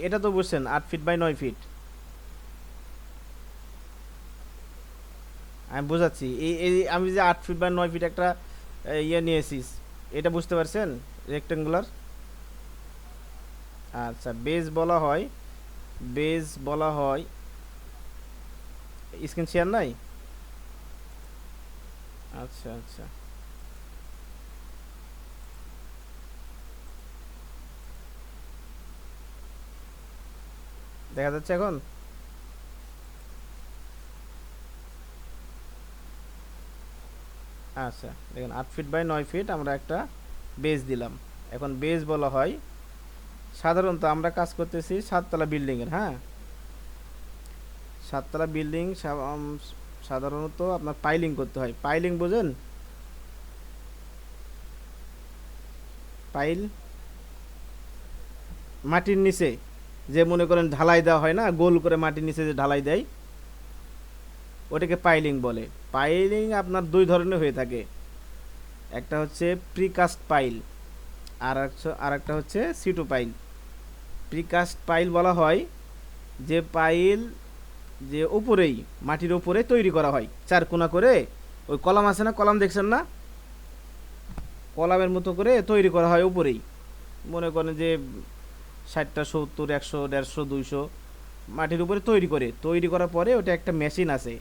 এটা তো বুঝছেন 8 ফিট বাই 9 ফিট। আমি বোঝাচ্ছি, এই আমি যে 8 ফিট বাই 9 ফিট একটা ইয়ে নিয়েছি, এটা বুঝতে পারছেন? রেক্টেঙ্গুলার। আচ্ছা, বেজ বলা হয়, বেজ বলা হয়। স্ক্রিন শেয়ার নাই? আচ্ছা আচ্ছা, দেখা যাচ্ছে এখন? আচ্ছা দেখুন, 8 ফিট বাই 9 ফিট আমরা একটা বেজ দিলাম। এখন বেজ বলা হয়, সাধারণত আমরা কাজ করতেছি 7 তলা বিল্ডিংয়ের, হ্যাঁ। 7 তলা বিল্ডিং সাধারণত আপনার পাইলিং করতে হয়। পাইলিং বোঝেন? পাইল, মাটির নিচে যে মনে করেন ঢালাই দেওয়া হয় না, গোল করে মাটির নিচে যে ঢালাই দেয়, ওটাকে পাইলিং বলে। পাইলিং আপনার দুই ধরনের হয়ে থাকে, একটা হচ্ছে প্রিকাস্ট পাইল, আর একটা হচ্ছে সিটু পাইল। প্রিকাস্ট পাইল বলা হয় যে পাইল যে উপরেই, মাটির উপরে তৈরি করা হয় চার কোনা করে। ওই কলাম আছে না, কলাম দেখছেন না, কলামের মতো করে তৈরি করা হয় উপরেই। মনে করেন যে 60টা 70 100 150 200 মাটির উপরে তৈরি করে, তৈরি করার পরে ওটা একটা মেশিন আছে,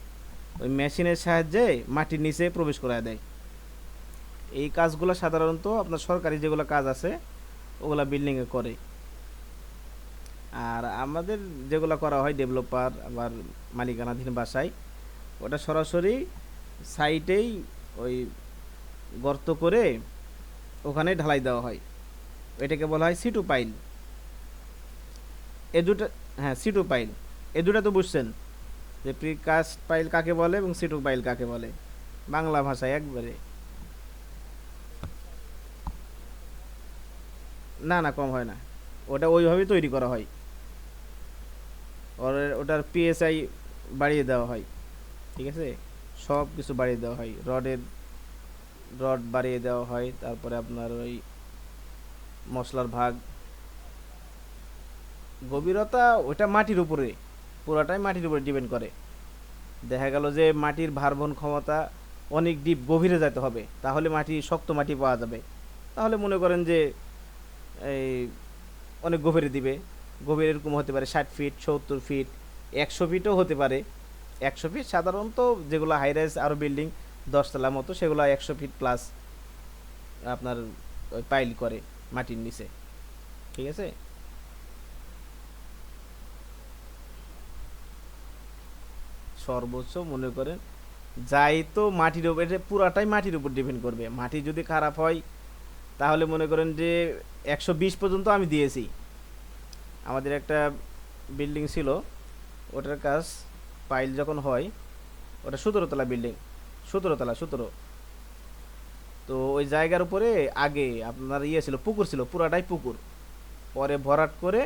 ওই মেশিনের সাহায্যে মাটির নিচে প্রবেশ করা দেয়। এই কাজগুলো সাধারণত আপনার সরকারি যেগুলো কাজ আছে ওগুলা বিল্ডিংয়ে করে। আর আমাদের যেগুলো করা হয় ডেভেলপার আবার মালিকানাধীন বাসায়, ওটা সরাসরি সাইটেই ওই গর্ত করে ওখানে ঢালাই দেওয়া হয়, এটাকে বলা হয় সিটু পাইল। এ দুটো, হ্যাঁ সিটু পাইল, এ দুটো তো বুঝছেন যে প্রিকাস্ট পাইল কাকে বলে এবং সিটু পাইল কাকে বলে, বাংলা ভাষায় একবারে। না না, কম হয় না, ওটা ওইভাবেই তৈরি করা হয়। ওটার পিএসআই বাড়িয়ে দেওয়া হয়, ঠিক আছে। সব কিছু বাড়িয়ে দেওয়া হয়, রড বাড়িয়ে দেওয়া হয়, তারপরে আপনার ওই মশলার ভাগ, গভীরতা ওটা মাটির উপরে, পুরাটাই মাটির উপরে ডিপেন্ড করে। দেখা গেল যে মাটির ভারবহন ক্ষমতা অনেক ডিপ গভীরে যেতে হবে, তাহলে মাটি শক্ত মাটি পাওয়া যাবে। তাহলে মনে করেন যে এই অনেক গভীরে দিবে, গভীর এরকম হতে পারে 60 ফিট 70 ফিট, 100 ফিটও হতে পারে। 100 ফিট সাধারণত যেগুলো হাই রাইজ আরও বিল্ডিং 10 তলা মতো, সেগুলো 100 ফিট প্লাস আপনার ওই পাইল করে মাটির নিচে, ঠিক আছে। সর্বোচ্চ মনে করেন যাই তো মাটির উপর, এটা পুরাটাই মাটির উপর ডিপেন্ড করবে। মাটি যদি খারাপ হয় তাহলে মনে করেন যে 120 পর্যন্ত আমি দিয়েছি। আমাদের একটা বিল্ডিং ছিল, ওটার কাজ পাইল যখন হয়, ওটা 17 তলা বিল্ডিং, 17 তলা 17। তো ওই জায়গার উপরে আগে আপনার ইয়ে ছিল, পুকুর ছিল, পুরাটাই পুকুর, পরে ভরাট করে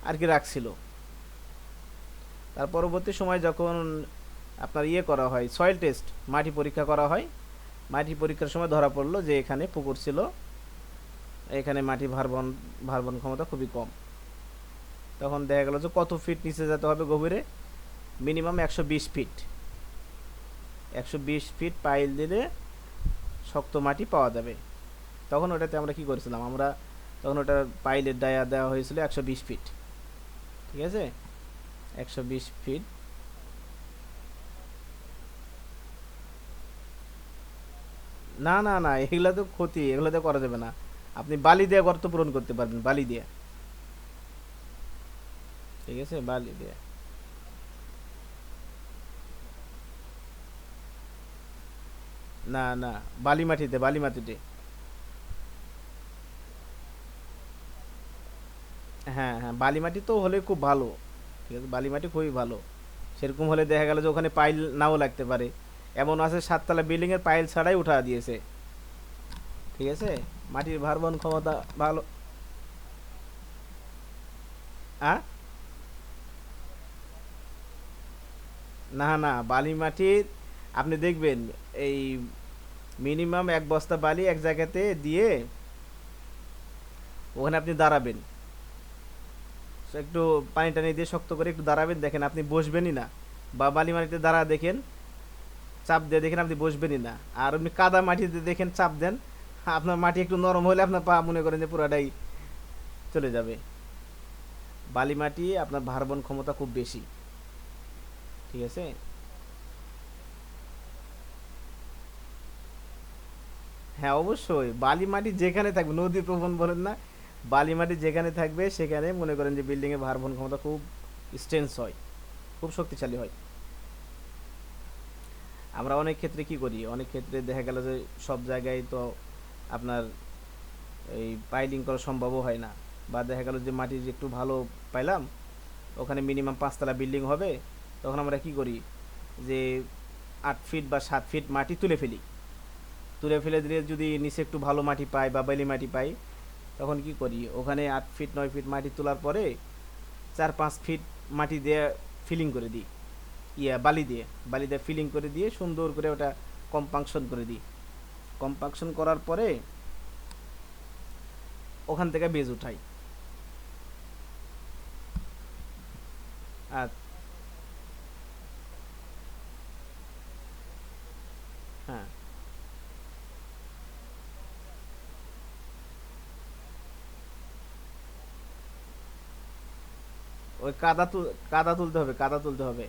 আর কি রাখছিল। তার পরবর্তী সময় যখন আপনার ইয়ে করা হয় সয়েল টেস্ট, মাটি পরীক্ষা করা হয়, মাটি পরীক্ষার সময় ধরা পড়লো যে এখানে পুকুর ছিল, এখানে মাটি ভারবহন ভারবহন ক্ষমতা খুবই কম। তখন দেখা গেল যে কত ফিট নিচে যেতে হবে গভীরে, মিনিমাম 120 ফিট, 120 ফিট পাইল দিলে শক্ত মাটি পাওয়া যাবে। তখন ওটাতে আমরা কি করেছিলাম, আমরা তখন ওটা পাইলের ডায়া দেওয়া হয়েছিল 120 ফিট, ঠিক আছে। 120 ফিট। না না না, এগুলা তো ক্ষতি, এগুলোতে করা যাবে না। আপনি বালি দিয়ে গর্ত পূরণ করতে পারবেন, বালি দিয়ে, ঠিক আছে, বালি দিয়ে। না না, বালি মাটিতে, বালি মাটিতে। হ্যাঁ হ্যাঁ, বালি মাটি তো হলে খুব ভালো, ঠিক আছে, বালি মাটি খুবই ভালো। সেরকম হলে দেখা গেল যে ওখানে পাইল নাও লাগতে পারে, এমন আছে 7 তলা বিল্ডিং এর পাইল ছাড়াই উঠা দিয়েছে, ঠিক আছে। মাটির ভারবহন ক্ষমতা ভালো। আ না না, বালি মাটির আপনি দেখবেন এই মিনিমাম 1 বস্তা বালি এক জায়গাতে দিয়ে ওখানে আপনি দাঁড়াবেন, একটু পানি টানি দিয়ে শক্ত করে একটু দাঁড়াবেন, দেখেন আপনি বসবেনই না। বা বালি মাটিতে দাঁড়া দেখেন, চাপ দিয়ে দেখেন আপনি বসবেনই না। আর আপনি কাদা মাটিতে দেখেন চাপ দেন, আপনার মাটি একটু নরম হলে আপনার পা মনে করেন যে পুরাটাই চলে যাবে। বালি মাটি আপনার ভারবহন ক্ষমতা খুব বেশি। ঠিক আছে। হ্যাঁ অবশ্যই, বালি মাটি যেখানে থাকবে, নদী প্রবণ বলেন না, বালি মাটি যেখানে থাকবে সেখানে মনে করেন যে বিল্ডিং এর ভারবহন ক্ষমতা খুব স্ট্রেংথ হয়, খুব শক্তিশালী হয়। আমরা অনেক ক্ষেত্রে কি করি, অনেক ক্ষেত্রে দেখা গেল যে সব জায়গায় তো আপনার এই পাইলিং করা সম্ভবও হয় না। বা দেখা গেল যে মাটি যে একটু ভালো পাইলাম, ওখানে মিনিমাম 5 তলা বিল্ডিং হবে, তখন আমরা কি করি, যে 8 ফিট বা 7 ফিট মাটি তুলে ফেলি। তুলে ফেলে দিলে যদি নিচে একটু ভালো মাটি পাই বা বালি মাটি পাই, তখন কি করি, ওখানে 8 ফিট 9 ফিট মাটি তোলার পরে 4-5 ফিট মাটি দিয়ে ফিলিং করে দিই। বালি দিয়ে ফিলিং করে দিয়ে সুন্দর করে ওটা কম্পাংশন করে দিই। কম্পাংশন করার পরে ওখান থেকে বেজ উঠাই। আর হ্যাঁ, ওই কাদা তুলতে হবে, কাদা তুলতে হবে।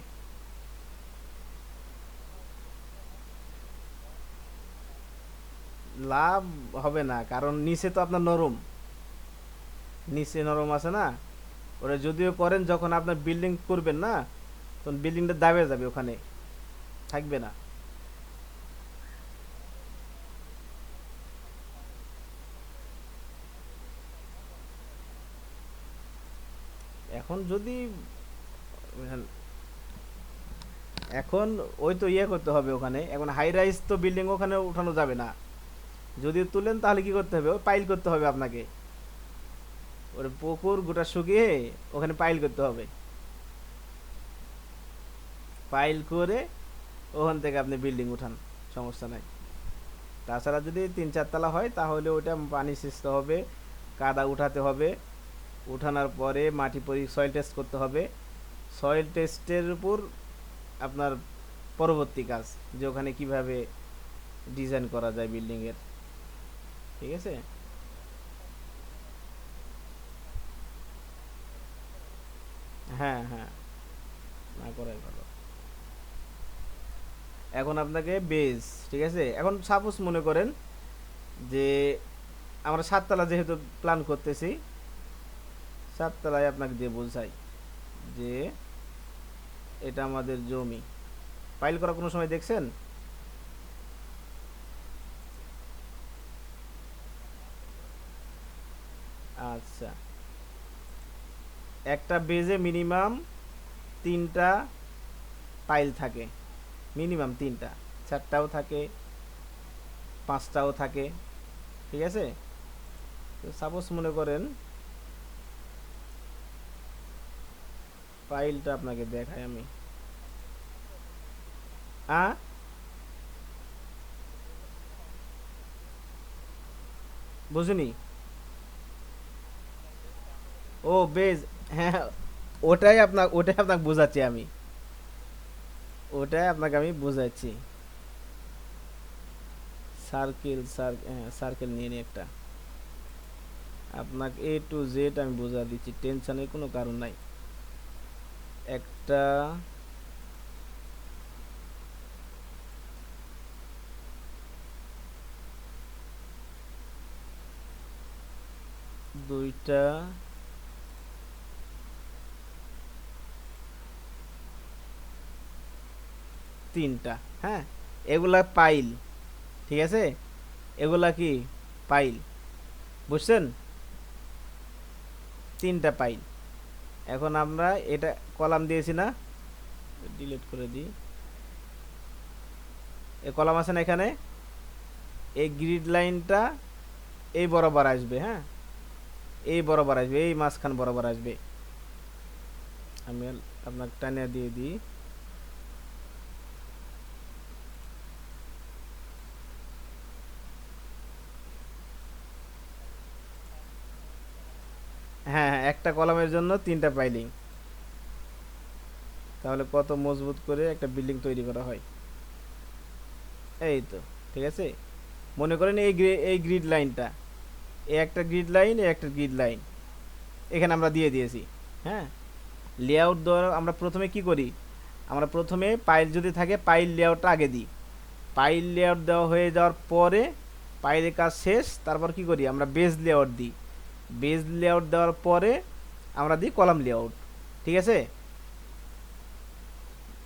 লাভ হবে না, কারণ নিচে তো আপনার নরম, নিচে নরম আছে না। ওরা যদিও করেন, যখন আপনার বিল্ডিং করবেন না, তখন বিল্ডিংটা দাবে যাবে, ওখানে থাকবে না। এখন যদি এখন ওই তো ইয়ে করতে হবে ওখানে, এখন হাই রাইজ তো বিল্ডিং ওখানে উঠানো যাবে না। যদি তুলেন তাহলে কি করতে হবে, ওই পাইল করতে হবে আপনাকে। ওর পুকুর গোটা শুকিয়ে ওখানে পাইল করতে হবে। পাইল করে ওখান থেকে আপনি বিল্ডিং উঠান, সমস্যা নাই। তাছাড়া যদি 3-4 তলা হয় তাহলে ওটা পানি সিঁচতে হবে, কাদা উঠাতে হবে। উঠানোর পরে মাটি সয়েল টেস্ট করতে হবে। সয়েল টেস্টের উপর আপনার পরবর্তী কাজ, যে ওখানে কিভাবে ডিজাইন করা যায় বিল্ডিং এর। ঠিক আছে। হ্যাঁ হ্যাঁ, না করাই ভালো। এখন আপনাকে বেজ, ঠিক আছে, এখন সাপোজ মনে করেন যে আমরা 7 তলা যেহেতু প্ল্যান করতেছি, 7 তলায় আপনাকে দিয়ে বোঝাই যে এটা আমাদের জমি। পাইল করা কোনো সময় দেখছেন? আচ্ছা, একটা বেজে মিনিমাম 3টা পাইল থাকে, মিনিমাম 3টা, 4টাও থাকে, 5টাও থাকে। ঠিক আছে। তো সাপোজ মনে করেন, পাইলটা আপনাকে দেখাই আমি। আ বুঝুনি। ও বেজ, হ্যাঁ, ওটাই আপনাকে বোঝাচ্ছি আমি, ওটাই আপনাকে আমি বোঝাচ্ছি। সার্কেল নিয়ে নিই একটা, আপনাকে A to Z আমি বোঝা দিচ্ছি, টেনশনের কোনো কারণ নাই। একটা, দুইটা, তিনটা। হ্যাঁ, এগুলা পাইল। ঠিক আছে, এগুলা কি পাইল, বুঝছেন? 3টা পাইল। এখন আমরা এটা কলাম দিয়েছি না, ডিলিট করে দিই। এই কলাম আছে না এখানে, এই গ্রিড লাইনটা এই বরাবর আসবে। হ্যাঁ, এই বরাবর আসবে, এই মাঝখান বরাবর আসবে। আমি আপনাকে টানিয়ে দিয়ে দিই। হ্যাঁ হ্যাঁ, একটা কলামের জন্য তিনটা পাইলিং। তাহলে কত মজবুত করে একটা বিল্ডিং তৈরি করা হয়। এই তো, ঠিক আছে। মনে করেন এই গ্রিড লাইনটা, এই একটা গ্রিড লাইন, এই একটা গ্রিড লাইন এখানে আমরা দিয়ে দিয়েছি। হ্যাঁ, লেআউট দেওয়ার আমরা প্রথমে কি করি, আমরা প্রথমে পাইল যদি থাকে পাইল লেআউটটা আগে দিই। পাইল লেআউট দেওয়া হয়ে যাওয়ার পরে, পাইলের কাজ শেষ, তারপর কি করি আমরা বেজ লেআউট দিই। বেজ লেআউট দেওয়ার পরে আমরা দিই কলাম লেআউট। ঠিক আছে।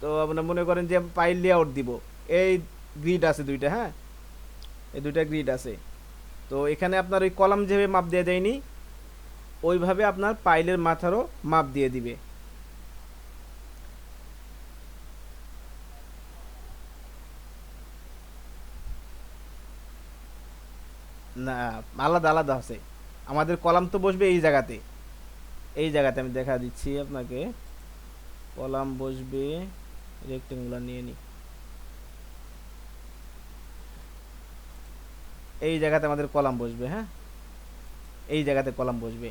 তো আপনার মনে করেন যে পাইল লেআউট দিব, এই গ্রিড আছে দুইটা, হ্যাঁ, এই দুইটা গ্রিড আছে। তো এখানে আপনার ওই কলাম যেভাবে মাপ দিয়ে দেয়নি, ওইভাবে আপনার পাইলের মাথারও মাপ দিয়ে দিবে। না, আলাদা আলাদা আছে। আমাদের কলাম তো বসবে এই জায়গাতে, এই জায়গাতে আমি দেখা দিচ্ছি আপনাকে। কলাম বসবে, রেক্টেঙ্গুলার নিয়ে নিই, এই জায়গাতে আমাদের কলাম বসবে। হ্যাঁ, এই জায়গাতে কলাম বসবে।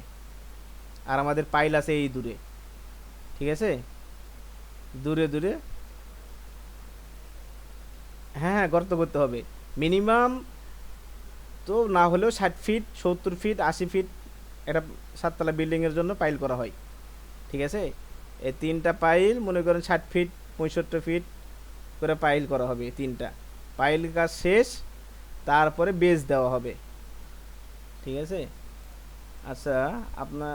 আর আমাদের পাইল আছে এই দূরে। ঠিক আছে, দূরে দূরে। হ্যাঁ হ্যাঁ, গর্ত করতে হবে মিনিমাম, তো না হলেও 60 ফিট, 70 ফিট, 80 ফিট একটা সাততলা বিল্ডিংয়ের জন্য পাইল করা হয়। ঠিক আছে, এই তিনটা পাইল মনে করেন 60 ফিট, 65 ফিট করে পাইল করা হবে তিনটা। পাইল কাজ শেষ, তারপরে বেজ দেওয়া হবে। ঠিক আছে। আচ্ছা, আপনার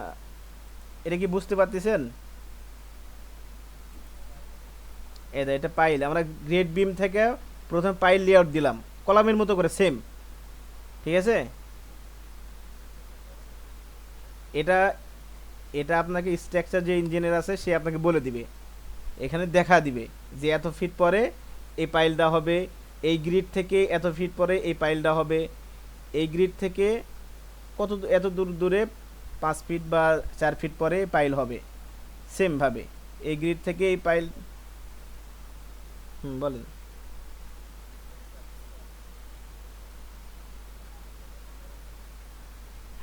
এটা কি বুঝতে পারতেছেন? এটা পাইল আমরা গ্রেড বিম থেকে প্রথম পাইল লেআউট দিলাম কলামের মতো করে সেম। ঠিক আছে। এটা এটা আপনাকে স্ট্রাকচার যে ইঞ্জিনিয়ার আছে সে আপনাকে বলে দিবে, এখানে দেখা দিবে যে এত ফিট পরে এই পাইলটা হবে, এই গ্রিড থেকে এত ফিট পরে এই পাইলটা হবে, এই গ্রিড থেকে কত এত দূর দূরে 5 ফিট বা 4 ফিট পরে পাইল হবে। সেমভাবে এই গ্রিড থেকে এই পাইল। হুম, বলেন।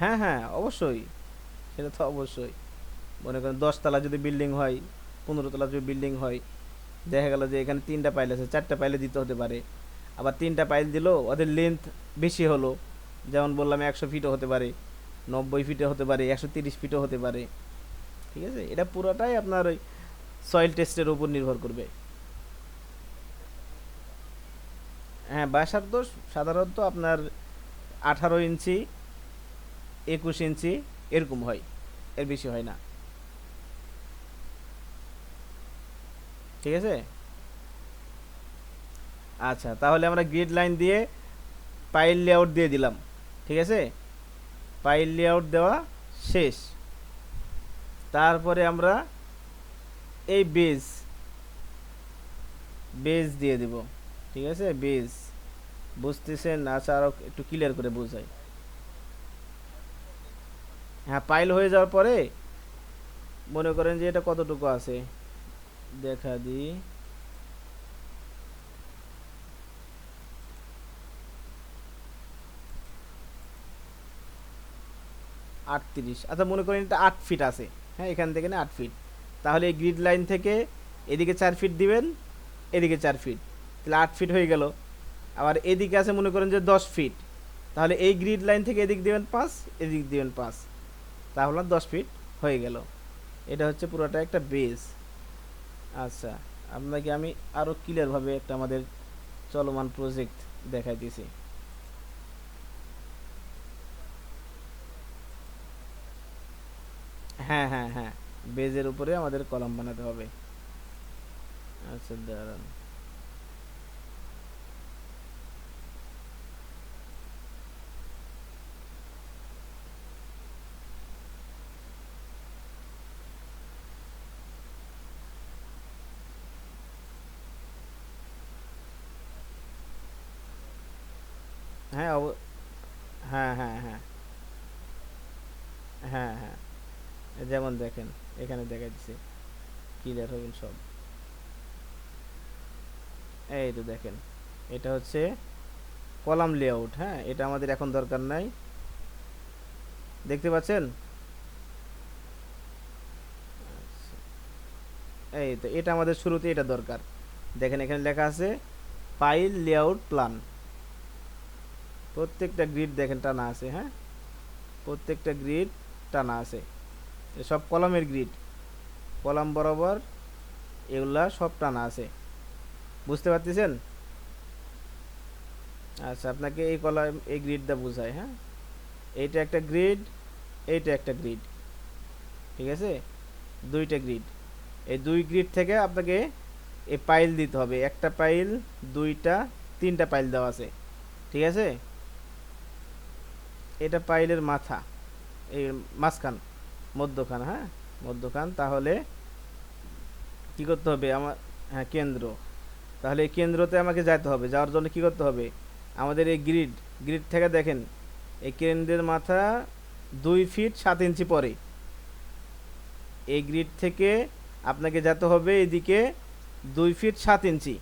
হ্যাঁ হ্যাঁ, অবশ্যই, সেটা তো অবশ্যই। মনে করেন 10 তলা যদি বিল্ডিং হয়, 15 তলা যদি বিল্ডিং হয়, দেখা গেল যে এখানে তিনটা পাইল আছে, চারটা পাইলে দিতে হতে পারে। আবার তিনটা পাইল দিল, ওদের লেন্থ বেশি হলো, যেমন বললাম 100 ফিটও হতে পারে, 90 ফিটে হতে পারে, 130 ফিটও হতে পারে। ঠিক আছে, এটা পুরোটাই আপনার ওই সয়েল টেস্টের উপর নির্ভর করবে। হ্যাঁ, ব্যাসার্ধ সাধারণত আপনার 18 ইঞ্চি, 21 ইঞ্চি এরকম হয়, এর বেশি হয় না। ঠিক আছে। আচ্ছা, তাহলে আমরা গ্রিড লাইন দিয়ে পাইল লেআউট দিয়ে দিলাম। ঠিক আছে, পাইল লেআউট দেওয়া শেষ। তারপরে আমরা এই বেজ বেজ দিয়ে দিব। ঠিক আছে, বেজ বুঝতেছেন? আচ্ছা, আরও একটু ক্লিয়ার করে বোঝাই। হ্যাঁ, পাইল হয়ে যাওয়ার পরে মনে করেন যে এটা কতটুকু আছে দেখা দিই। 38, আচ্ছা মনে করেন এটা 8 ফিট আছে। হ্যাঁ, এখান থেকে না 8 ফিট, তাহলে এই গ্রিড লাইন থেকে এদিকে 4 ফিট দিবেন, এদিকে 4 ফিট, তাহলে 8 ফিট হয়ে গেল। আবার এদিকে আছে মনে করেন যে 10 ফিট, তাহলে এই গ্রিড লাইন থেকে এদিক দিবেন 5, এদিক দিবেন 5, তাহলে 10 ফিট হয়ে গেল। এটা হচ্ছে পুরোটা একটা বেস। আচ্ছা, আপনাকে আমি আরও ক্লিয়ারভাবে একটা আমাদের চলমান প্রজেক্ট দেখাই দিছি। হ্যাঁ হ্যাঁ হ্যাঁ, বেজের উপরে আমাদের কলাম বানাতে হবে। আচ্ছা, দাঁড়ান। হ্যাঁ হ্যাঁ হ্যাঁ হ্যাঁ হ্যাঁ হ্যাঁ, যেমন দেখেন এখানে দেখা দিচ্ছে, ক্লিয়ার হবেন সব। এই তো দেখেন, এটা হচ্ছে কলাম লেআউট। হ্যাঁ, এটা আমাদের এখন দরকার নাই, দেখতে পাচ্ছেন? এই তো এটা আমাদের শুরুতে এটা দরকার। দেখেন এখানে লেখা আছে পাইল লেআউট প্ল্যান। প্রত্যেকটা গ্রিড দেখেন টানা আছে, হ্যাঁ, প্রত্যেকটা গ্রিড টানা আছে। সব কলামের গ্রিড, কলাম বরাবর এগুলা সব টানা আছে। বুঝতে পারতেছেন? আচ্ছা, আপনাকে এই কলাম এই গ্রিডটা বোঝায়, হ্যাঁ। এইটা একটা গ্রিড, এইটা একটা গ্রিড, ঠিক আছে, দুইটা গ্রিড। এই দুই গ্রিড থেকে আপনাকে এই পাইল দিতে হবে। একটা পাইল, দুইটা, তিনটা পাইল দেওয়া আছে, ঠিক আছে। এটা পাইলের মাথা, এই মাঝখান, মধ্যখান, হ্যাঁ, মধ্যখান। তাহলে কি করতে হবে আমার? হ্যাঁ, কেন্দ্র। তাহলে এই কেন্দ্রতে আমাকে যেতে হবে। যাওয়ার জন্য কি করতে হবে? আমাদের এই গ্রিড, গ্রিড থেকে দেখেন এই কেন্দ্রের মাথা 2 ফিট 7 ইঞ্চি পরে। এই গ্রিড থেকে আপনাকে যেতে হবে এদিকে 2 ফিট 7 ইঞ্চি,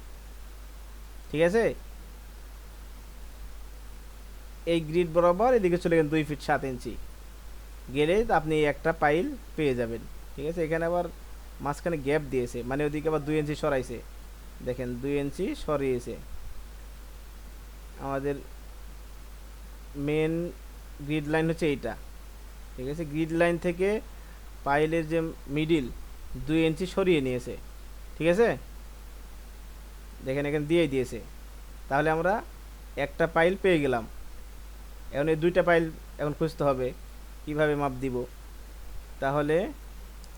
ঠিক আছে। এই গ্রিড বরাবর এদিকে চলে গেলেন 2 ফিট 7 ইঞ্চি গেলে আপনি একটা পাইল পেয়ে যাবেন, ঠিক আছে। এখানে আবার মাঝখানে গ্যাপ দিয়েছে, মানে ওদিকে আবার 2 ইঞ্চি সরাইছে। দেখেন 2 ইঞ্চি সরিয়েছে। আমাদের মেন গ্রিড লাইন হচ্ছে এইটা, ঠিক আছে। গ্রিড লাইন থেকে পাইলের যে মিডিল 2 ইঞ্চি সরিয়ে নিয়েছে, ঠিক আছে। দেখেন এখানে দিয়ে দিয়েছে। তাহলে আমরা একটা পাইল পেয়ে গেলাম। এখন এই দুইটা পাইল এখন খুঁজতে হবে কিভাবে মাপ দিব। তাহলে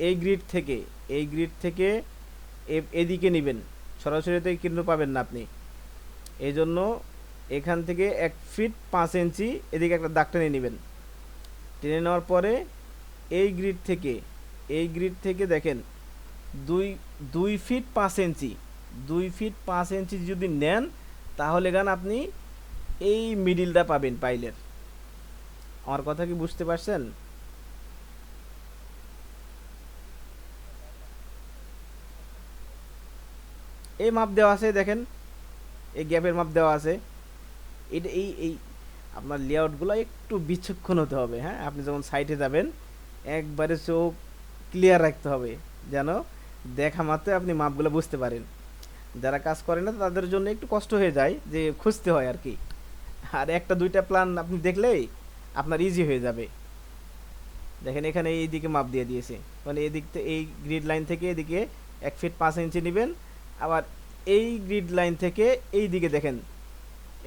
এই গ্রিড থেকে, এই গ্রিড থেকে এদিকে নেবেন, সরাসরি তো কিন্তু পাবেন না আপনি। এই জন্য এখান থেকে 1 ফিট 5 ইঞ্চি এদিকে একটা দাগ টেনে নেবেন। টেনে নেওয়ার পরে এই গ্রিড থেকে, এই গ্রিড থেকে দেখেন দুই 2 ফিট 5 ইঞ্চি, 2 ফিট 5 ইঞ্চি যদি নেন তাহলে গান আপনি এই মিডিলটা পাবেন পাইলের। আমার কথা কি বুঝতে পারছেন? এই মাপ দেওয়া আছে, দেখেন এই গ্যাপের মাপ দেওয়া আছে। এটা এই আপনার লেআউটগুলো একটু বিচক্ষণ হতে হবে, হ্যাঁ। আপনি যখন সাইটে যাবেন একবারে চোখ ক্লিয়ার রাখতে হবে, যেন দেখা মাত্র আপনি মাপগুলো বুঝতে পারেন। যারা কাজ করে না তাদের জন্য একটু কষ্ট হয়ে যায়, যে খুঁজতে হয় আর কি। আর একটা দুইটা প্ল্যান আপনি দেখলেই আপনার ইজি হয়ে যাবে। দেখেন এখানে এই দিকে মাপ দিয়ে দিয়েছে, মানে এদিক থেকে এই গ্রিড লাইন থেকে এদিকে 1 ফিট 5 ইঞ্চি নেবেন। আবার এই গ্রিড লাইন থেকে এই দিকে দেখেন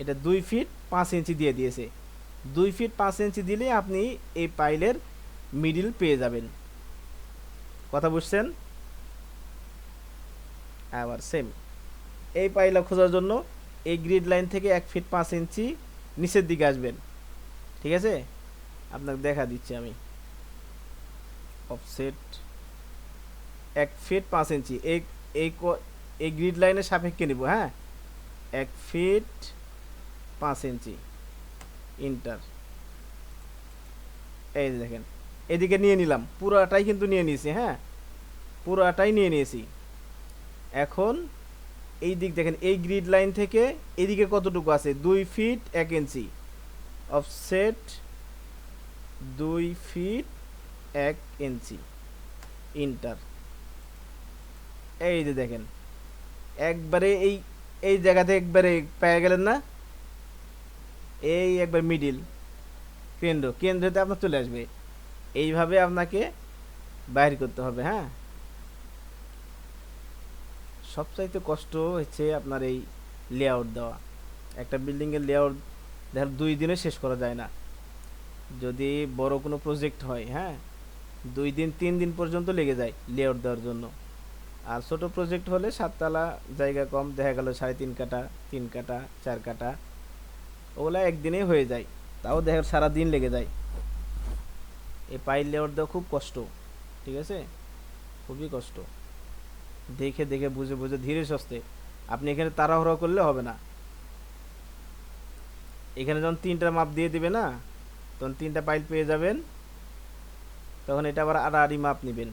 এটা 2 ফিট 5 ইঞ্চি দিয়ে দিয়েছে। 2 ফিট 5 ইঞ্চি দিলে আপনি এই পাইলের মিডিল পেয়ে যাবেন। কথা বুঝছেন? আবার সেম এই পাইলা খোঁজার জন্য এই গ্রিড লাইন থেকে 1 ফিট 5 ইঞ্চি নিচের দিকে আসবেন, ঠিক আছে। আপনাকে দেখা দিচ্ছি আমি। অফসেট 1 ফিট 5 ইঞ্চি এই এই এই গ্রিড লাইনের সাপেক্ষে নিব, হ্যাঁ। 1 ফিট 5 ইঞ্চি ইন্টার। এই যে দেখেন এদিকে নিয়ে নিলাম, পুরাটাই কিন্তু নিয়ে নিয়েছি, হ্যাঁ, পুরাটাই নিয়ে নিয়েছি। এখন এই দিক দেখেন এই গ্রিড লাইন থেকে এদিকে কতটুকু আছে? 2 ফিট 1 ইঞ্চি। অফসেট 2 ফিট 1 ইঞ্চি ইন্টার। এই যে দেখেন একবারে এই এই জায়গাতে একবারে পেয়ে গেলেন না? এই একবার মিডিল কেন্দ্রতে আপনার চলে আসবে। এইভাবে আপনাকে বাইর করতে হবে, হ্যাঁ। সবচাইতে কষ্ট হচ্ছে আপনার এই লেআউট দেওয়া। একটা বিল্ডিংয়ের লেআউট দেখেন 2 দিনে শেষ করা যায় না। যদি বড় কোনো প্রজেক্ট হয়, হ্যাঁ, 2 দিন 3 দিন পর্যন্ত লেগে যায় লেআউট দেওয়ার জন্য। আর ছোট প্রজেক্ট হলে 7 তলা, জায়গা কম, দেখা গেল 3.5 কাঠা 3 কাঠা 4 কাঠা, ওগুলা একদিনেই হয়ে যায়। তাও দেখা সারা দিন লেগে যায়। এই পাইল লেআউট দেওয়া খুব কষ্ট, ঠিক আছে, খুবই কষ্ট। দেখে দেখে বুঝে বুঝে ধীরে সুস্থে। আপনি এখানে তাড়াহুড়ো করলে হবে না। এখানে যখন 3টা মাপ দিয়ে দিবে না, তখন 3টা পাইল পেয়ে যাবেন। তখন এটা আবার আড়াআড়ি মাপ নেবেন।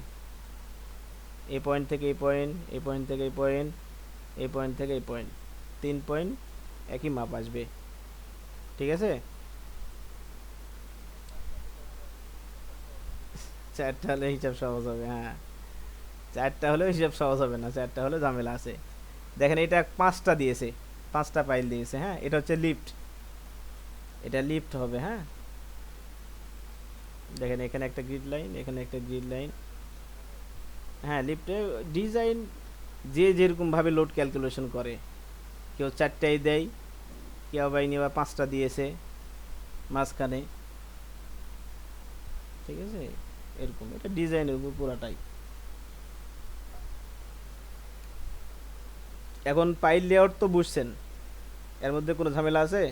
এই পয়েন্ট থেকে এই পয়েন্ট, এই পয়েন্ট থেকে এই পয়েন্ট, এই পয়েন্ট থেকে এই পয়েন্ট, 3 পয়েন্ট একই মাপ আসবে, ঠিক আছে। 4টা হলে হিসাব সহজ হবে, হ্যাঁ। চারটা হলে হিসাব সহজ হবে না, চারটা হলে ঝামেলা আছে। দেখেন এটা পাঁচটা দিয়েছে, পাঁচটা পাইল দিয়েছে। হ্যাঁ, এটা হচ্ছে লিফট, এটা লিফট হবে। হ্যাঁ, দেখেন এখানে একটা গ্রিড লাইন, এখানে একটা গ্রিড লাইন। হ্যাঁ, লিফটে ডিজাইন যে যেরকম ভাবে লোড ক্যালকুলেশন করে, কেউ চারটাই দেয়, কেউ বাইনি বা পাঁচটা দিয়েছে মাঝখানে। ঠিক আছে, এরকম এটা ডিজাইনের উপর পুরাটাই। এখন পাইল লেআউট তো বুঝছেন, এর মধ্যে কোনো ঝামেলা আছে?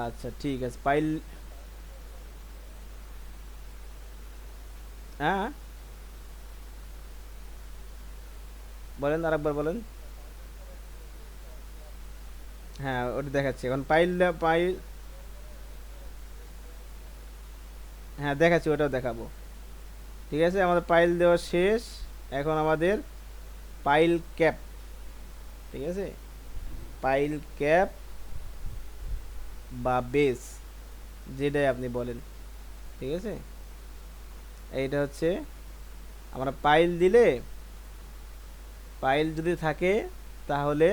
আচ্ছা ঠিক আছে, পাইল। হ্যাঁ, বলেন আরেকবার বলেন। হ্যাঁ, ওটা দেখাচ্ছি এখন। পাইল পাইল, হ্যাঁ দেখাচ্ছি, ওটাও দেখাবো। ঠিক আছে, আমাদের পাইল দেওয়া শেষ। এখন আমাদের পাইল ক্যাপ। ঠিক আছে, পাইল ক্যাপ বা বেস, যেটাই আপনি বলেন। ঠিক আছে, এইটা হচ্ছে আমরা পাইল দিলে, পাইল যদি থাকে তাহলে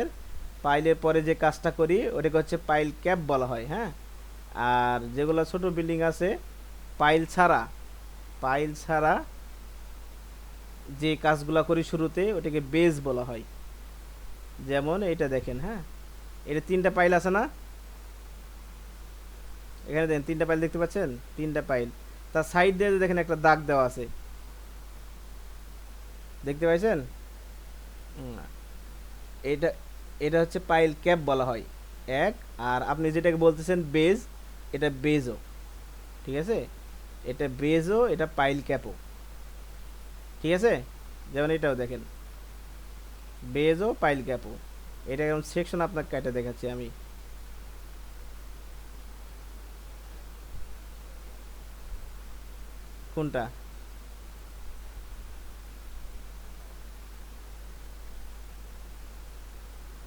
পাইলের পরে যে কাজটা করি ওটাকে হচ্ছে পাইল ক্যাপ বলা হয়। হ্যাঁ, আর যেগুলো ছোট বিল্ডিং আছে পাইল ছাড়া, পাইল ছাড়া যে কাজগুলো করি শুরুতে ওটাকে বেস বলা হয়। যেমন এইটা দেখেন। হ্যাঁ, এটা তিনটা পাইল আছে না, এখানে দেখেন তিনটা পাইল দেখতে পাচ্ছেন, তিনটা পাইল। তার সাইড দিয়ে দেখেন একটা দাগ দেওয়া আছে, দেখতে পাইছেন? হুম, এটা এটা হচ্ছে পাইল ক্যাপ বলা হয় এক। আর আপনি যেটাকে বলতেছেন বেজ, এটা বেজও। ঠিক আছে, এটা বেজও, এটা পাইল ক্যাপও। ঠিক আছে, যেমন এটাও দেখেন বেজও পাইল ক্যাপও। এটা এরকম সেকশন আপনাকে কাটে দেখাচ্ছি আমি। কোনটা?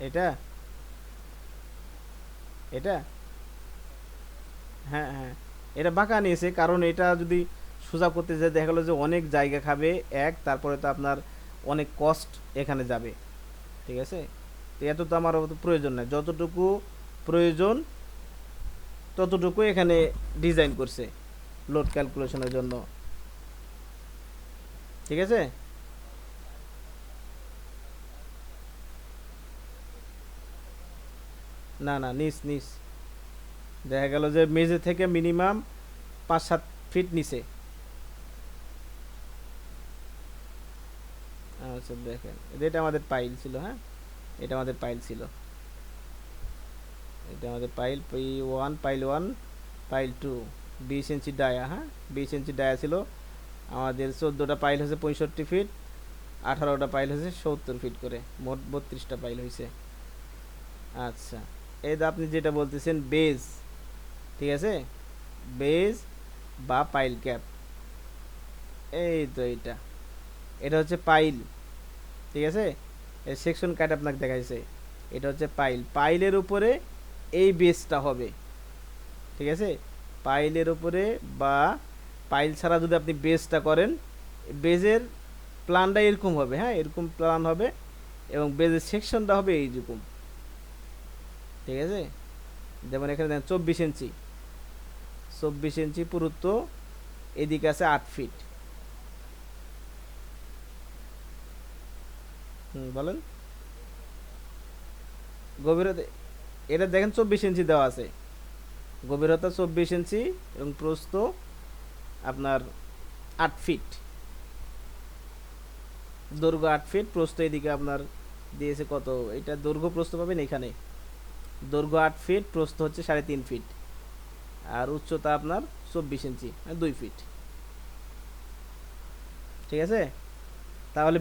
এটা, এটা। হ্যাঁ হ্যাঁ, এটা বাঁকা নিয়েছে কারণ এটা যদি সোজা করতে যায় দেখা গেলো যে অনেক জায়গা খাবে এক, তারপরে তো আপনার অনেক কস্ট এখানে যাবে। ঠিক আছে, তো এত তো আমার অত প্রয়োজন নাই, যতটুকু প্রয়োজন ততটুকু এখানে ডিজাইন করছে লোড ক্যালকুলেশনের জন্য। ঠিক আছে, না না, নিচ নিচ, দেখা গেল যে মেঝে থেকে মিনিমাম 5-7 ফিট নিচে। আচ্ছা দেখেন, এটা আমাদের পাইল ছিল। হ্যাঁ, এটা আমাদের পাইল ছিল, এটা আমাদের পাইল P1, পাইল 1, পাইল 2, 20 ইঞ্চি ডায়া। হ্যাঁ, 20 ইঞ্চি ডায়া ছিল আমাদের। 14টা পাইল হয়েছে 65 ফিট, 18টা পাইল হয়েছে 70 ফিট করে, মোট 32টা পাইল হয়েছে। আচ্ছা, এই যে আপনি যেটা বলতেছেন বেজ, ঠিক আছে, বেজ বা পাইল ক্যাপ, এই তো এইটা, এটা হচ্ছে পাইল। ঠিক আছে, এই সেকশন কাট আপনাকে দেখাইছে, এটা হচ্ছে পাইল। পাইলের উপরে এই বেসটা হবে। ঠিক আছে, পাইলের উপরে বা পাইল ছাড়া যদি আপনি বেসটা করেন, বেজের প্ল্যানটা এরকম হবে। হ্যাঁ, এরকম প্ল্যান হবে এবং বেজের সেকশনটা হবে এইরকম। ঠিক আছে, যেমন এখানে দেখেন 24 ইঞ্চি, 24 ইঞ্চি পুরুত্ব, এদিকে আছে 8 ফিট। বলেন। গভীরতা, এটা দেখেন 24 ইঞ্চি দেওয়া আছে, গভীরতা 24 ইঞ্চি এবং প্রস্থ আপনার 8 ফিট। দৈর্ঘ্য 8 ফিট, প্রস্থ এদিকে আপনার দিয়েছে কত, এটা দৈর্ঘ্য প্রস্থ পাবেন এখানে। দৈর্ঘ্য 8 ফিট, প্রস্থ হচ্ছে 3.5 ফিট, আর উচ্চতা আপনার 24 ইঞ্চি, 2 ফিট। ঠিক আছে, তাহলে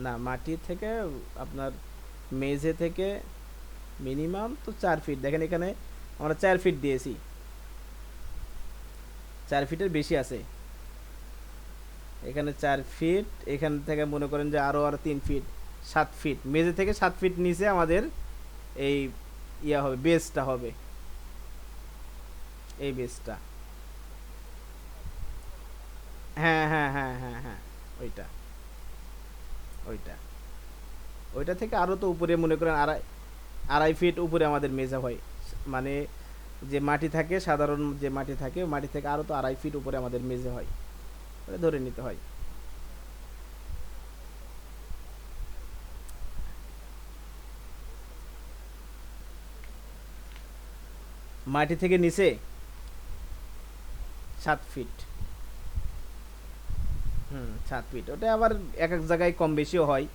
না, মাটি থেকে আপনার মেঝে থেকে মিনিমাম তো 4 ফিট। দেখেন এখানে আমরা 4 ফিট দিয়েছি, 4 ফিটের বেশি আছে এখানে। 4 ফিট, এখান থেকে মনে করেন যে আরো 3 ফিট, 7 ফিট, মেঝে থেকে 7 ফিট নিচে আমাদের এই ইয়া হবে, বেসটা হবে, এই বেসটা। হ্যাঁ হ্যাঁ হ্যাঁ হ্যাঁ হ্যাঁ, ওইটা ওইটা ওইটা থেকে আরো তো উপরে মনে করেন 2.5 ফিট উপরে আমাদের মেঝা হয়। মানে যে মাটি থাকে, সাধারণ যে মাটি থাকে, ওই মাটি থেকে আরো তো 2.5 ফিট উপরে আমাদের মেঝে হয়, ওটা ধরে নিতে হয়। মাটি থেকে নিচে 7 ফিট। হুম, 7 ফিট, ওটা আবার এক এক জায়গায় কম বেশিও হয়।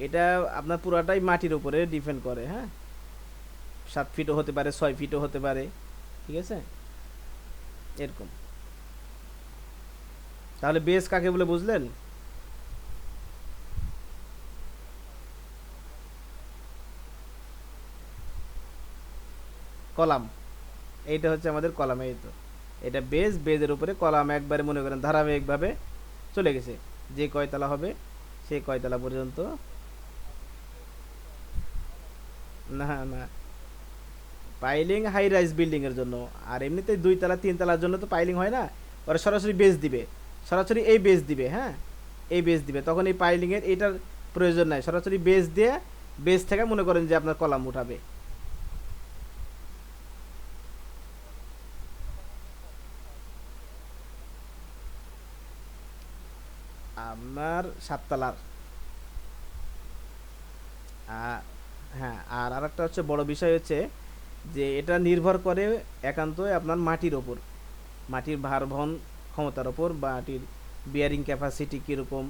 এটা আপনার পুরাটাই মাটির উপরে ডিপেন্ড করে, হ্যাঁ। 7 ফিটও হতে পারে, 6 ফিটও হতে পারে, ঠিক আছে, এরকম। তাহলে বেস কাকে বলে বুঝলেন? কলাম, এইটা হচ্ছে আমাদের কলাম, এই তো। এটা বেজ, বেজের উপরে কলাম একবারে মনে করেন ধারাবাহিকভাবে চলে গেছে, যে কয়তলা হবে সেই কয়তলা পর্যন্ত। না না, পাইলিং হাই রাইজ বিল্ডিং এর জন্য। আর এমনিতে 2 তলা 3 তলার জন্য তো পাইলিং হয় না, ওরা সরাসরি বেজ দিবে, সরাসরি এই বেজ দিবে, হ্যাঁ, এই বেজ দিবে, তখন এই পাইলিং এর এটার প্রয়োজন নাই, সরাসরি বেজ দিয়ে বেজ থেকে মনে করেন যে আপনার কলাম উঠাবে। আপনার 7 তলার। হ্যাঁ, আর আরেকটা হচ্ছে বড় বিষয় হচ্ছে যে এটা নির্ভর করে একান্তই আপনার মাটির ওপর, মাটির ভার বহন ক্ষমতার ওপর, মাটির বিয়ারিং ক্যাপাসিটি কীরকম,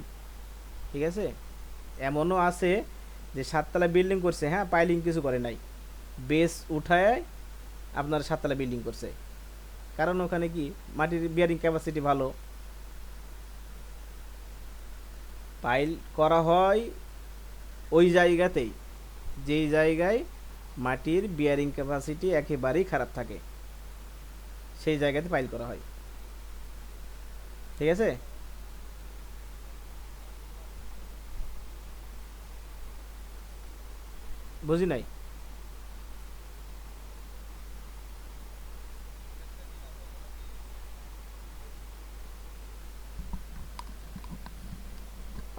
ঠিক আছে। এমনও আছে যে 7 তলা বিল্ডিং করছে, হ্যাঁ, পাইলিং কিছু করে নাই, বেস উঠায় আপনার 7 তলা বিল্ডিং করছে, কারণ ওখানে কি মাটির বিয়ারিং ক্যাপাসিটি ভালো। পাইল করা হয় ওই জায়গাতেই, যেই জায়গায় মাটির বিয়ারিং ক্যাপাসিটি একেবারেই খারাপ থাকে, সেই জায়গাতে পাইল করা হয়, ঠিক আছে। বুঝি নাই।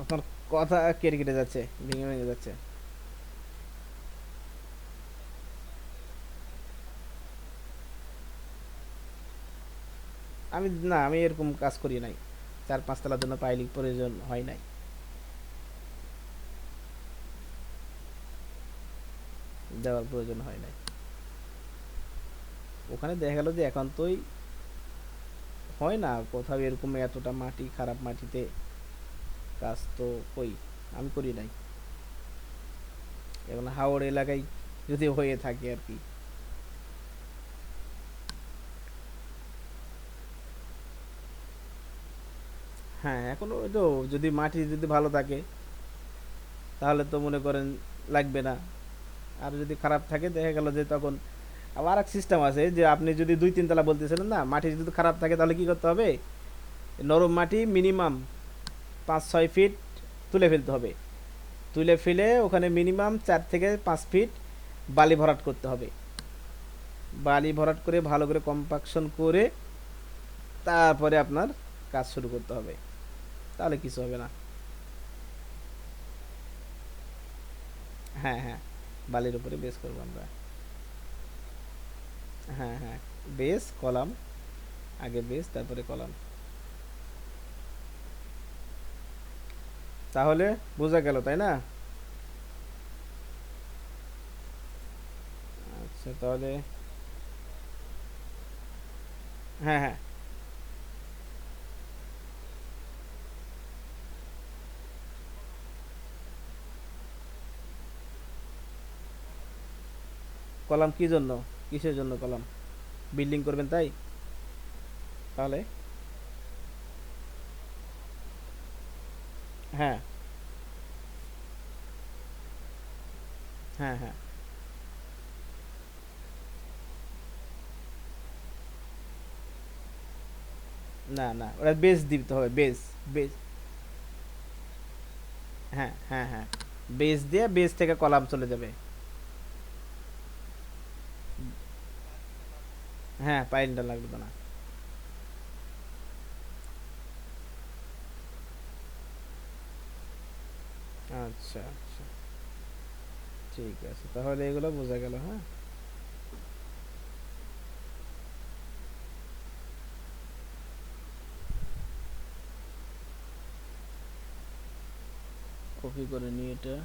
আপনার কথা কেটে কেটে যাচ্ছে, ভেঙে ভেঙে যাচ্ছে। আমি না, আমি এরকম কাজ করি নাই, 4-5 তলার জন্য পাইলিং প্রয়োজন হয় নাই, দেওয়ার প্রয়োজন হয় নাই। ওখানে দেখা গেল যে একান্তই হয় না কোথাও এরকম এতটা মাটি, খারাপ মাটিতে কাজ তো কই, আমি করি নাই, এখন হাওড় এলাকায় যদি হয়ে থাকে আর কি। হ্যাঁ, এখন ওই তো, যদি মাটি যদি ভালো থাকে তাহলে তো মনে করেন লাগবে না, আর যদি খারাপ থাকে দেখা গেল যে তখন আবার এক সিস্টেম আছে যে আপনি যদি 2-3 তলা বলতেছিলেন না, মাটি যদি খারাপ থাকে তাহলে কি করতে হবে, নরম মাটি মিনিমাম 5-6 ফিট তুলে ফেলতে হবে, তুলে ফেলে ওখানে মিনিমাম 4 থেকে 5 ফিট বালি ভরাট করতে হবে, বালি ভরাট করে ভালো করে কম্পাকশন করে তারপরে আপনার কাজ শুরু করতে হবে, তাহলে কিছু হবে না। হ্যাঁ হ্যাঁ, বালির উপরে বেস করবো আমরা। হ্যাঁ হ্যাঁ, বেস কলাম, আগে বেস তারপরে কলাম। তাহলে বোঝা গেল তাই না? আচ্ছা তাহলে, হ্যাঁ হ্যাঁ, কলাম কি জন্য, কিসের জন্য কলাম? বিল্ডিং করবেন তাই? তাহলে, হ্যাঁ হ্যাঁ হ্যাঁ, না না, ওটা বেস দিতে হবে, বেস, বেস, হ্যাঁ হ্যাঁ হ্যাঁ, বেস দিয়ে বেস থেকে কলাম চলে যাবে। হ্যাঁ, পাইলটা লাগবে না। আচ্ছা আচ্ছা, ঠিক আছে, তাহলে এগুলো বোঝা গেল। হ্যাঁ, কপি করে নিয়ে এটা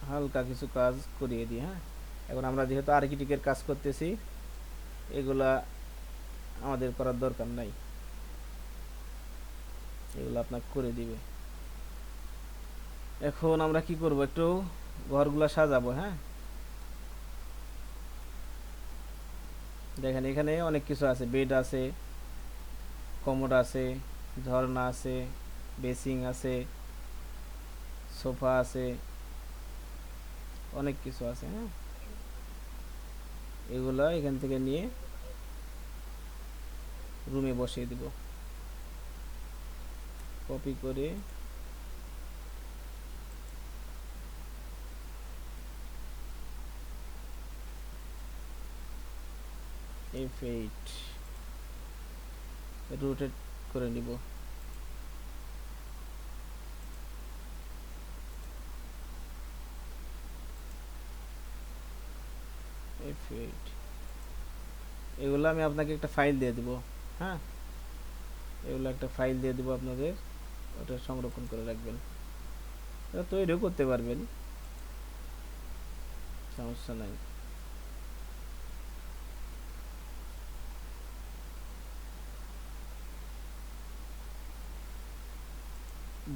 হালকা কিছু কাজ করিয়ে দিই। হ্যাঁ, এখন আমরা যেহেতু আর্কিটেক্টের কাজ করতেছি, এগুলা আমাদের করার দরকার নাই, এগুলো আপনাকে করে দিবে। এখন আমরা কি করব, একটু ঘরগুলা সাজাবো। হ্যাঁ, দেখেন এখানে অনেক কিছু আছে, বেড আছে, কমোড আছে, ঝর্ণা আছে, বেসিং আছে, সোফা আছে, অনেক কিছু আছে। হ্যাঁ, এগুলা এখান থেকে নিয়ে রুমে বসিয়ে দিব, কপি করে F8 রোটেট করে নিব। F8, এগুলো আমি আপনাকে একটা ফাইল দিয়ে দিব। হ্যাঁ, এগুলো একটা ফাইল দিয়ে দিব আপনাদের, ওটা সংরক্ষণ করে রাখবেন, এটা তৈরিও করতে পারবেন, সমস্যা নাই।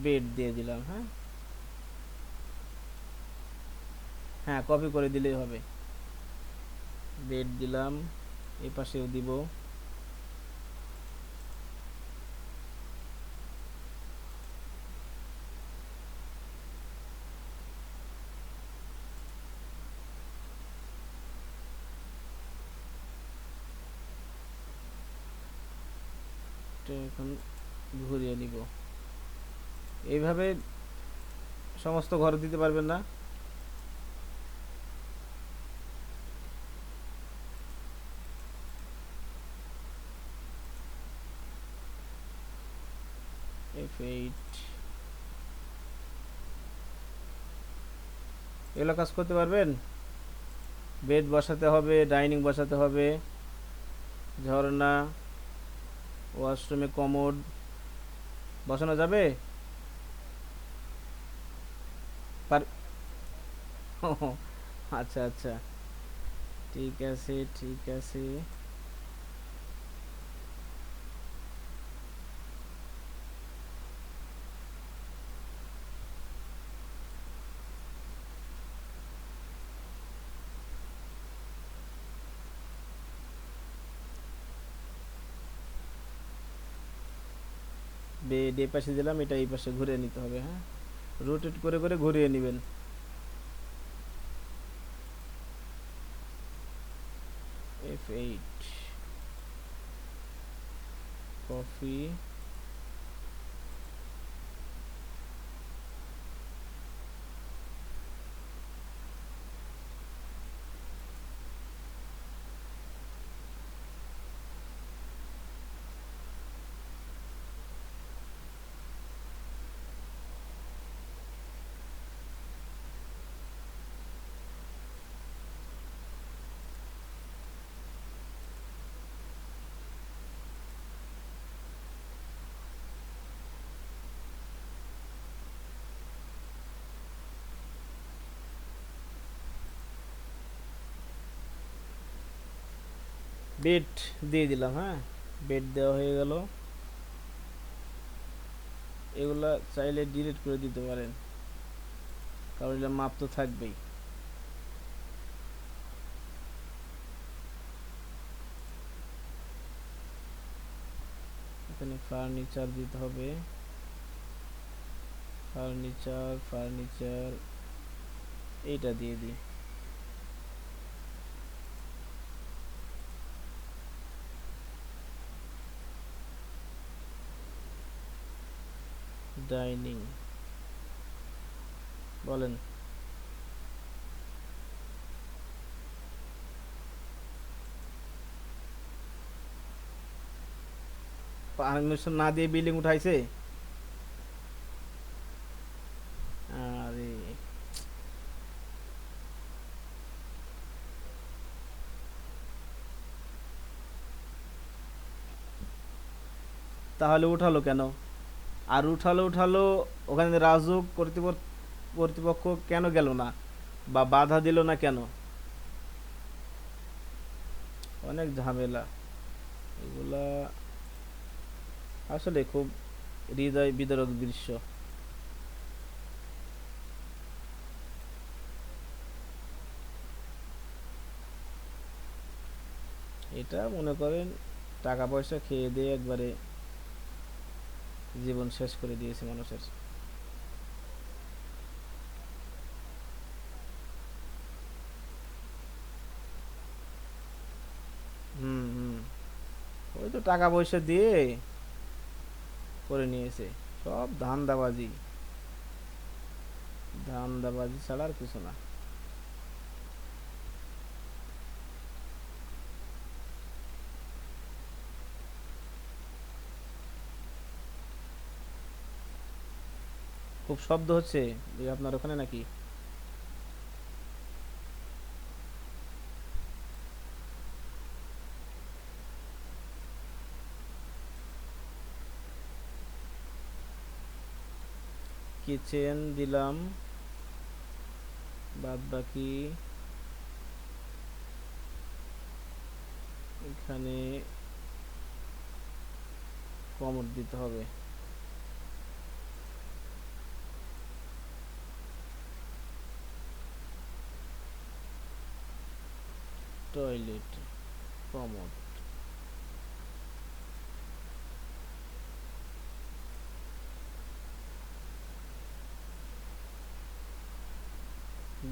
বেড দিয়ে দিলাম। হ্যাঁ, হ্যাঁ কপি করে দিলেই হবে। বেড দিলাম, এই পাশেও দিব। এটা এখন ঘুরিয়ে নিব। এইভাবে সমস্ত ঘর দিতে পারবেন না? F8, এগুলো কাজ করতে পারবেন? বেড বসাতে হবে, ডাইনিং বসাতে হবে, ঝর্ণা, ওয়াশরুমে কমোড বসানো যাবে? পার আচ্ছা আচ্ছা, ঠিক আছে ঠিক আছে। বেড এই পাশে দিলাম, এটা এই পাশে ঘুরিয়ে নিতে হবে। হ্যাঁ, রোটেট করে করে ঘুরিয়ে নেবেন। F8, কফি, বেড দিয়ে দিলাম। হ্যাঁ, বেড দেওয়া হয়ে গেল। এগুলা চাইলে ডিলিট করে দিতে পারেন, কারণ এটা মাপ তো থাকবেই। এখানে ফার্নিচার দিতে হবে, ফার্নিচার ফার্নিচার এইটা দিয়ে দিই। ডাইনিং বলেন, পারমিশন না দিয়ে বিল্ডিং উঠাইছে। আরে তাহলে উঠালো কেন? আর উঠালো উঠালো, ওখানে রাজুক কর্তৃপক্ষ কেন গেল না বা বাধা দিল না কেন? অনেক ঝামেলা এগুলা, আসলে খুব হৃদয় বিদারক দৃশ্য। এটা মনে করেন টাকা পয়সা খেয়ে দিয়ে একবারে জীবন শেষ করে দিয়েছে মানুষের। হুম হুম। ওই তো টাকা পয়সা দিয়ে করে নিয়েছে। সব ধান্দাবাজি, ধান্দাবাজি ছাড়া আর কিছু না। খুব শব্দ হচ্ছে যে আপনার ওখানে নাকি? কিচেন দিলাম, বাদ বাকি এখানে কমোড দিতে হবে। টয়লেট, কমোড,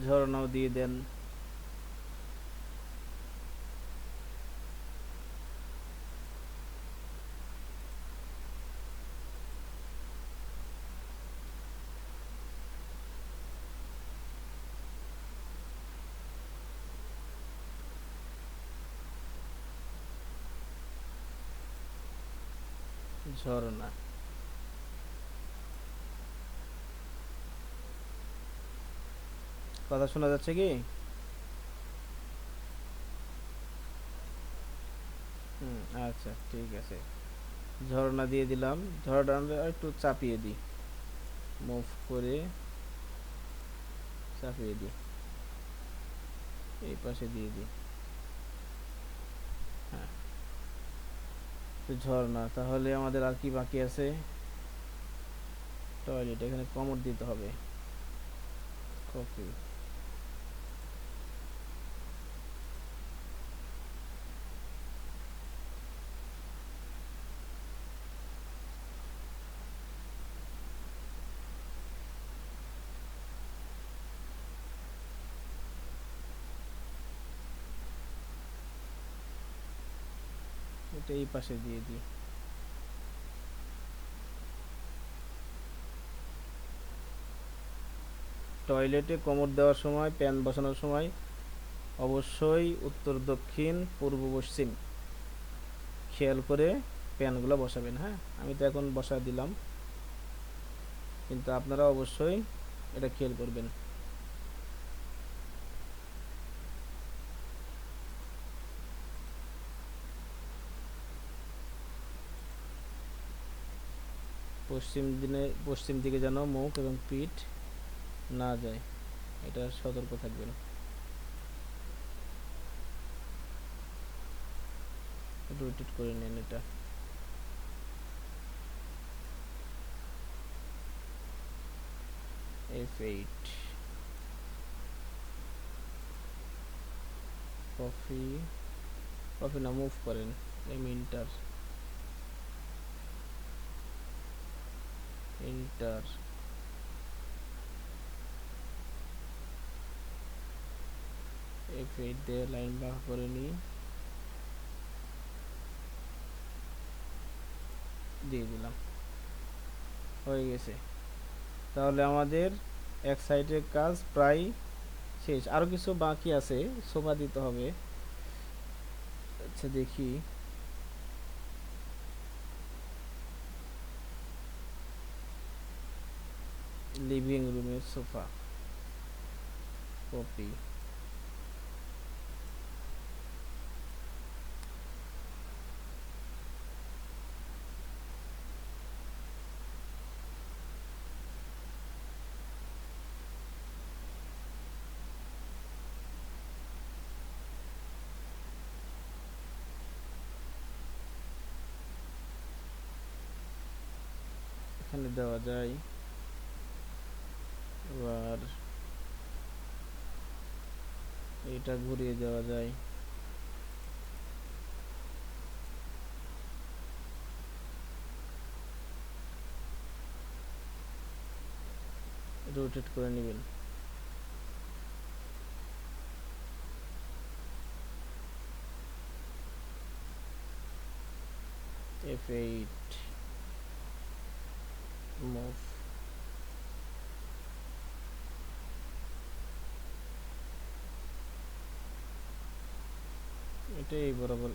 ঝর্ণাও দিয়ে দেন। ঝর্ণা, কথা শোনা যাচ্ছে কি? হুম, আচ্ছা ঠিক আছে। ঝর্ণা দিয়ে দিলাম। ঝর্ণা একটু চাপিয়ে দিই, মুভ করে চাপিয়ে দিই, এই পাশে দিয়ে দিই। হ্যাঁ, তো ঝর্ণা, তাহলে আমাদের আর কি বাকি আছে? টয়লেট, এখানে কমোড দিতে হবে। কফি, এটা এই পাশে দিয়ে দিই। টয়লেটে কমোড দেওয়ার সময়, প্যান বসানোর সময় অবশ্যই উত্তর দক্ষিণ পূর্ব পশ্চিম খেয়াল করে প্যানগুলো বসাবেন। হ্যাঁ, আমি তো এখন বসা দিলাম, কিন্তু আপনারা অবশ্যই এটা খেয়াল করবেন। পশ্চিম দিকে যেন মুখ এবং পিঠ না যায়, এটা সতর্ক থাকবেন। রোটেট করে নেন এটা। F8, কফি, কফি না, মুভ করেন। ইন্টার, ইন্টার, F8 দিয়ে লাইন বাঁকা করে নিই, দিয়ে দিলাম, হয়ে গেছে। তাহলে আমাদের এক সাইডের কাজ প্রায় শেষ, আরও কিছু বাকি আছে, সোফা দিতে হবে। আচ্ছা দেখি, লিভিং রুমের সোফা কপি। এখানে দেওয়া যায়, এবার এটা ঘুরিয়ে দেওয়া যায়। রোটেট করে নেবেন। F8 move. এটাই বরাবর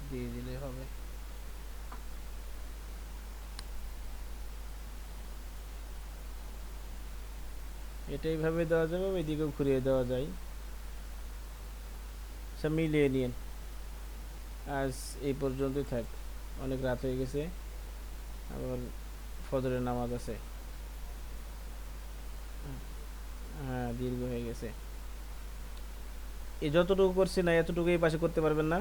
দিয়ে দিলে হবে। এটা এইভাবে দেওয়া যাবে, ওইদিকেও ঘুরিয়ে দেওয়া যায়। সব মিলিয়ে নিন। আজ এই পর্যন্তই থাক, অনেক রাত হয়ে গেছে, আবার ফজরের নামাজ আছে। হ্যাঁ, দীর্ঘ হয়ে গেছে। এই যতটুকু করছি না এতটুকু এই পাশে করতে পারবেন না?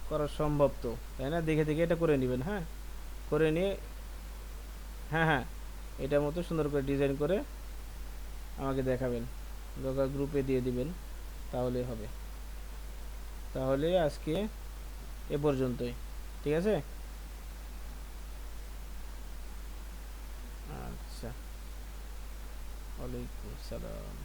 করা সম্ভব তো, তাই না? দেখে দেখে এটা করে নেবেন। হ্যাঁ, করে নিয়ে, হ্যাঁ হ্যাঁ, এটা মতো সুন্দর করে ডিজাইন করে আমাকে দেখাবেন, দরকার গ্রুপে দিয়ে দিবেন, তাহলেই হবে। তাহলে আজকে এ পর্যন্তই, ঠিক আছে? আচ্ছা, ওয়ালাইকুম সালাম।